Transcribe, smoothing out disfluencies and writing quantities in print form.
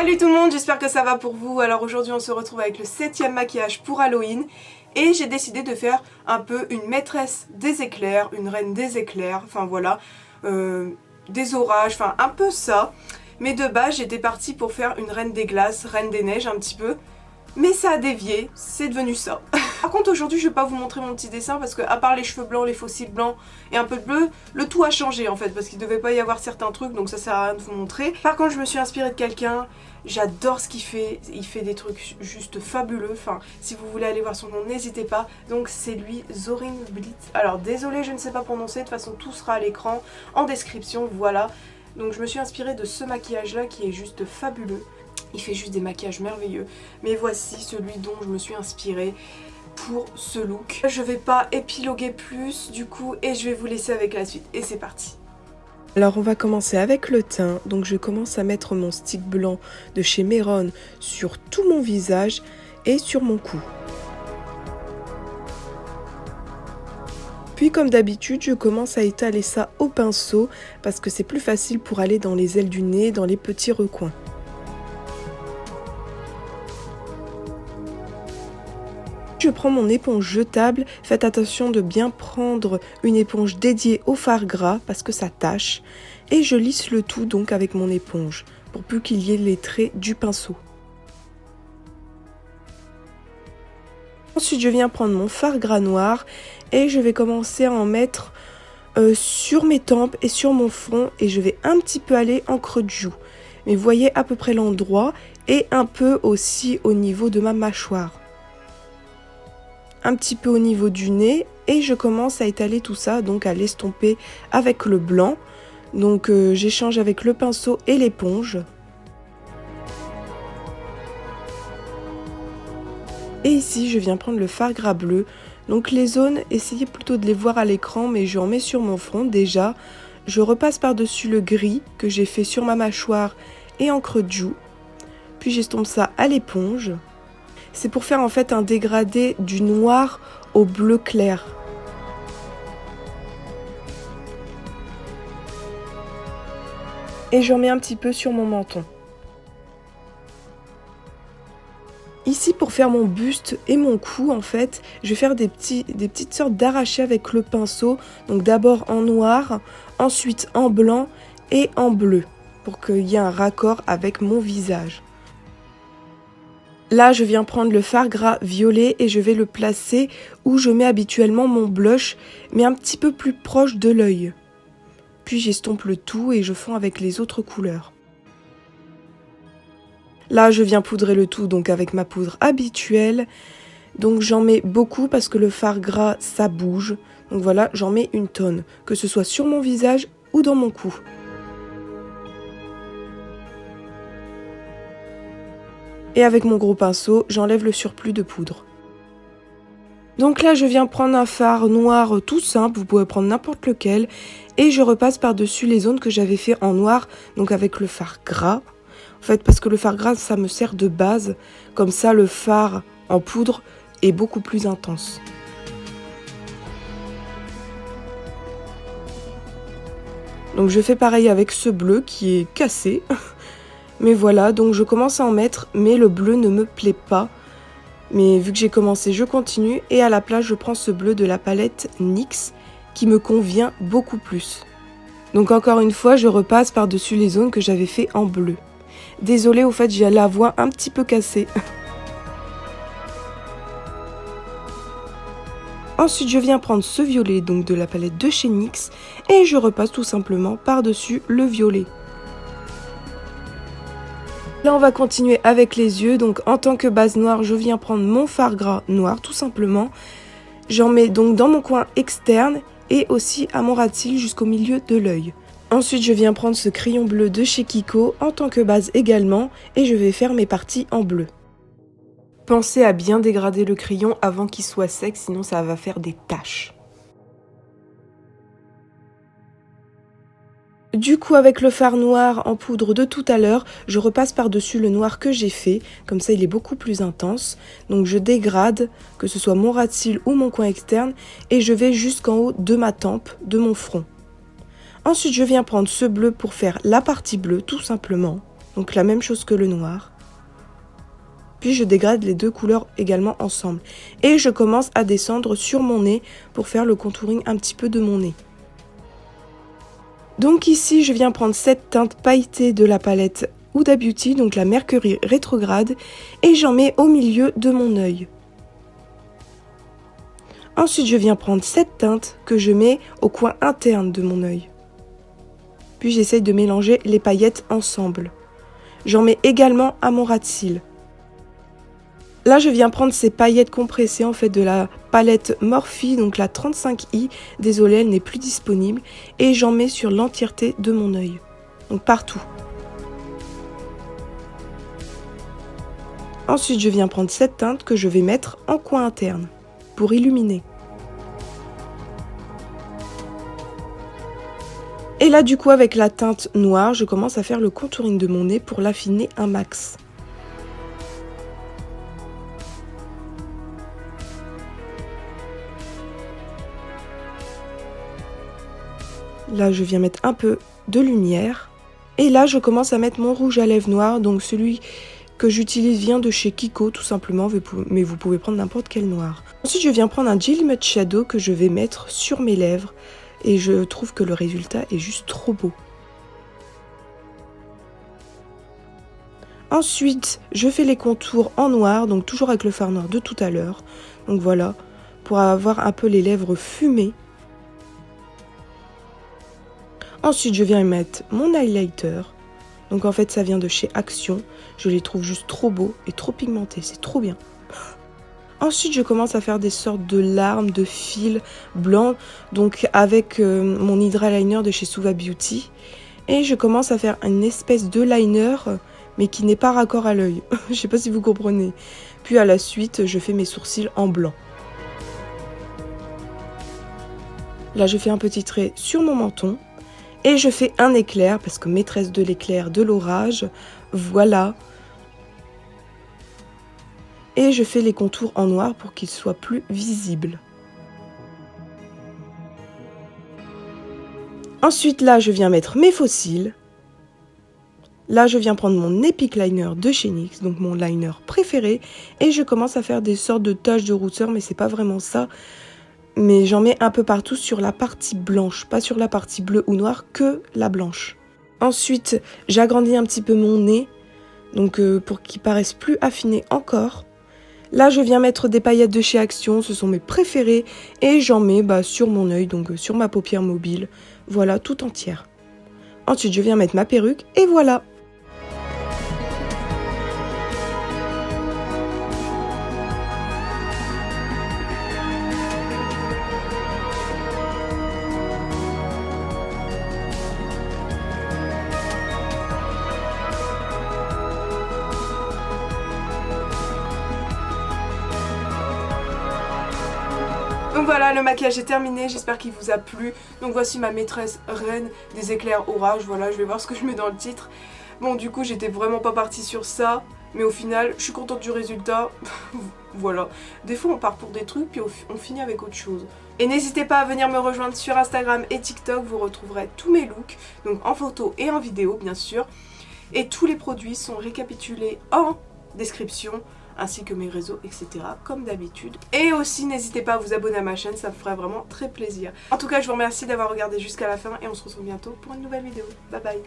Salut tout le monde, j'espère que ça va pour vous. Alors aujourd'hui on se retrouve avec le 7e maquillage pour Halloween. Et j'ai décidé de faire un peu une maîtresse des éclairs, une reine des éclairs, enfin voilà, des orages, enfin un peu ça. Mais de base j'étais partie pour faire une reine des glaces, reine des neiges un petit peu. Mais ça a dévié, c'est devenu ça. Par contre aujourd'hui je vais pas vous montrer mon petit dessin parce que à part les cheveux blancs, les faux cils blancs et un peu de bleu, le tout a changé en fait parce qu'il devait pas y avoir certains trucs donc ça sert à rien de vous montrer. Par contre je me suis inspirée de quelqu'un, j'adore ce qu'il fait des trucs juste fabuleux, enfin si vous voulez aller voir son nom n'hésitez pas. Donc c'est lui, Zorin Blitz. Alors désolé je ne sais pas prononcer, de toute façon tout sera à l'écran en description, voilà. Donc je me suis inspirée de ce maquillage là qui est juste fabuleux. Il fait juste des maquillages merveilleux. Mais voici celui dont je me suis inspirée pour ce look. Je vais pas épiloguer plus du coup et je vais vous laisser avec la suite. Et c'est parti. Alors on va commencer avec le teint. Donc je commence à mettre mon stick blanc de chez Mehron sur tout mon visage et sur mon cou. Puis comme d'habitude, je commence à étaler ça au pinceau parce que c'est plus facile pour aller dans les ailes du nez, dans les petits recoins. Je prends mon éponge jetable, faites attention de bien prendre une éponge dédiée au fard gras parce que ça tâche. Et je lisse le tout donc avec mon éponge pour plus qu'il y ait les traits du pinceau. Ensuite je viens prendre mon fard gras noir et je vais commencer à en mettre sur mes tempes et sur mon front et je vais un petit peu aller en creux de joue. Mais vous voyez à peu près l'endroit et un peu aussi au niveau de ma mâchoire. Un petit peu au niveau du nez et je commence à étaler tout ça, donc à l'estomper avec le blanc. Donc j'échange avec le pinceau et l'éponge. Et ici je viens prendre le fard gras bleu. Donc les zones, essayez plutôt de les voir à l'écran, mais je en mets sur mon front déjà. Je repasse par-dessus le gris que j'ai fait sur ma mâchoire et en creux de joue. Puis j'estompe ça à l'éponge. C'est pour faire en fait un dégradé du noir au bleu clair. Et j'en mets un petit peu sur mon menton. Ici pour faire mon buste et mon cou en fait, je vais faire des petites sortes d'arrachés avec le pinceau. Donc d'abord en noir, ensuite en blanc et en bleu. Pour qu'il y ait un raccord avec mon visage. Là, je viens prendre le fard gras violet et je vais le placer où je mets habituellement mon blush, mais un petit peu plus proche de l'œil. Puis j'estompe le tout et je fonds avec les autres couleurs. Là, je viens poudrer le tout donc avec ma poudre habituelle. Donc j'en mets beaucoup parce que le fard gras, ça bouge. Donc voilà, j'en mets une tonne, que ce soit sur mon visage ou dans mon cou. Et avec mon gros pinceau, j'enlève le surplus de poudre. Donc là, je viens prendre un fard noir tout simple, vous pouvez prendre n'importe lequel. Et je repasse par-dessus les zones que j'avais fait en noir, donc avec le fard gras. En fait, parce que le fard gras, ça me sert de base. Comme ça, le fard en poudre est beaucoup plus intense. Donc je fais pareil avec ce bleu qui est cassé. Mais voilà, donc je commence à en mettre, mais le bleu ne me plaît pas. Mais vu que j'ai commencé, je continue. Et à la place, je prends ce bleu de la palette NYX qui me convient beaucoup plus. Donc encore une fois, je repasse par-dessus les zones que j'avais fait en bleu. Désolée, au fait, j'ai la voix un petit peu cassée. Ensuite, je viens prendre ce violet, donc de la palette de chez NYX. Et je repasse tout simplement par-dessus le violet. Là on va continuer avec les yeux, donc en tant que base noire je viens prendre mon fard gras noir tout simplement. J'en mets donc dans mon coin externe et aussi à mon ras de cils jusqu'au milieu de l'œil. Ensuite je viens prendre ce crayon bleu de chez Kiko en tant que base également et je vais faire mes parties en bleu. Pensez à bien dégrader le crayon avant qu'il soit sec, sinon ça va faire des taches. Du coup, avec le fard noir en poudre de tout à l'heure, je repasse par-dessus le noir que j'ai fait. Comme ça, il est beaucoup plus intense. Donc, je dégrade, que ce soit mon ras de cils ou mon coin externe. Et je vais jusqu'en haut de ma tempe, de mon front. Ensuite, je viens prendre ce bleu pour faire la partie bleue, tout simplement. Donc la même chose que le noir. Puis je dégrade les deux couleurs également ensemble. Et je commence à descendre sur mon nez pour faire le contouring un petit peu de mon nez. Donc ici, je viens prendre cette teinte pailletée de la palette Huda Beauty, donc la Mercury rétrograde, et j'en mets au milieu de mon œil. Ensuite, je viens prendre cette teinte que je mets au coin interne de mon œil. Puis j'essaye de mélanger les paillettes ensemble. J'en mets également à mon ras de cils. Là, je viens prendre ces paillettes compressées en fait de la palette Morphe, donc la 35i. Désolée, elle n'est plus disponible. Et j'en mets sur l'entièreté de mon œil. Donc partout. Ensuite, je viens prendre cette teinte que je vais mettre en coin interne pour illuminer. Et là, du coup, avec la teinte noire, je commence à faire le contouring de mon nez pour l'affiner un max. Là, je viens mettre un peu de lumière. Et là, je commence à mettre mon rouge à lèvres noir. Donc, celui que j'utilise vient de chez Kiko, tout simplement. Mais vous pouvez prendre n'importe quel noir. Ensuite, je viens prendre un Jelly Matte Shadow que je vais mettre sur mes lèvres. Et je trouve que le résultat est juste trop beau. Ensuite, je fais les contours en noir. Donc, toujours avec le fard noir de tout à l'heure. Donc, voilà. Pour avoir un peu les lèvres fumées. Ensuite, je viens mettre mon highlighter. Donc en fait, ça vient de chez Action. Je les trouve juste trop beaux et trop pigmentés. C'est trop bien. Ensuite, je commence à faire des sortes de larmes, de fils blancs. Donc avec mon Hydra Liner de chez Suva Beauty. Et je commence à faire une espèce de liner, mais qui n'est pas raccord à l'œil. Je sais pas si vous comprenez. Puis à la suite, je fais mes sourcils en blanc. Là, je fais un petit trait sur mon menton. Et je fais un éclair, parce que maîtresse de l'éclair, de l'orage, voilà. Et je fais les contours en noir pour qu'ils soient plus visibles. Ensuite, là, je viens mettre mes faux cils. Là, je viens prendre mon Epic Liner de chez NYX, donc mon liner préféré. Et je commence à faire des sortes de taches de rousseur, mais c'est pas vraiment ça. Mais j'en mets un peu partout sur la partie blanche, pas sur la partie bleue ou noire, que la blanche. Ensuite, j'agrandis un petit peu mon nez, donc pour qu'il paraisse plus affiné encore. Là, je viens mettre des paillettes de chez Action, ce sont mes préférées, et j'en mets sur mon œil, donc sur ma paupière mobile, voilà, tout entière. Ensuite, je viens mettre ma perruque, et voilà. Donc voilà, le maquillage est terminé, j'espère qu'il vous a plu. Donc voici ma maîtresse reine des éclairs orage, voilà, je vais voir ce que je mets dans le titre. Bon, du coup, j'étais vraiment pas partie sur ça, mais au final, je suis contente du résultat. Voilà, des fois on part pour des trucs, puis on finit avec autre chose. Et n'hésitez pas à venir me rejoindre sur Instagram et TikTok, vous retrouverez tous mes looks, donc en photo et en vidéo bien sûr. Et tous les produits sont récapitulés en description, ainsi que mes réseaux, etc. comme d'habitude. Et aussi, n'hésitez pas à vous abonner à ma chaîne, ça me ferait vraiment très plaisir. En tout cas, je vous remercie d'avoir regardé jusqu'à la fin et on se retrouve bientôt pour une nouvelle vidéo. Bye bye.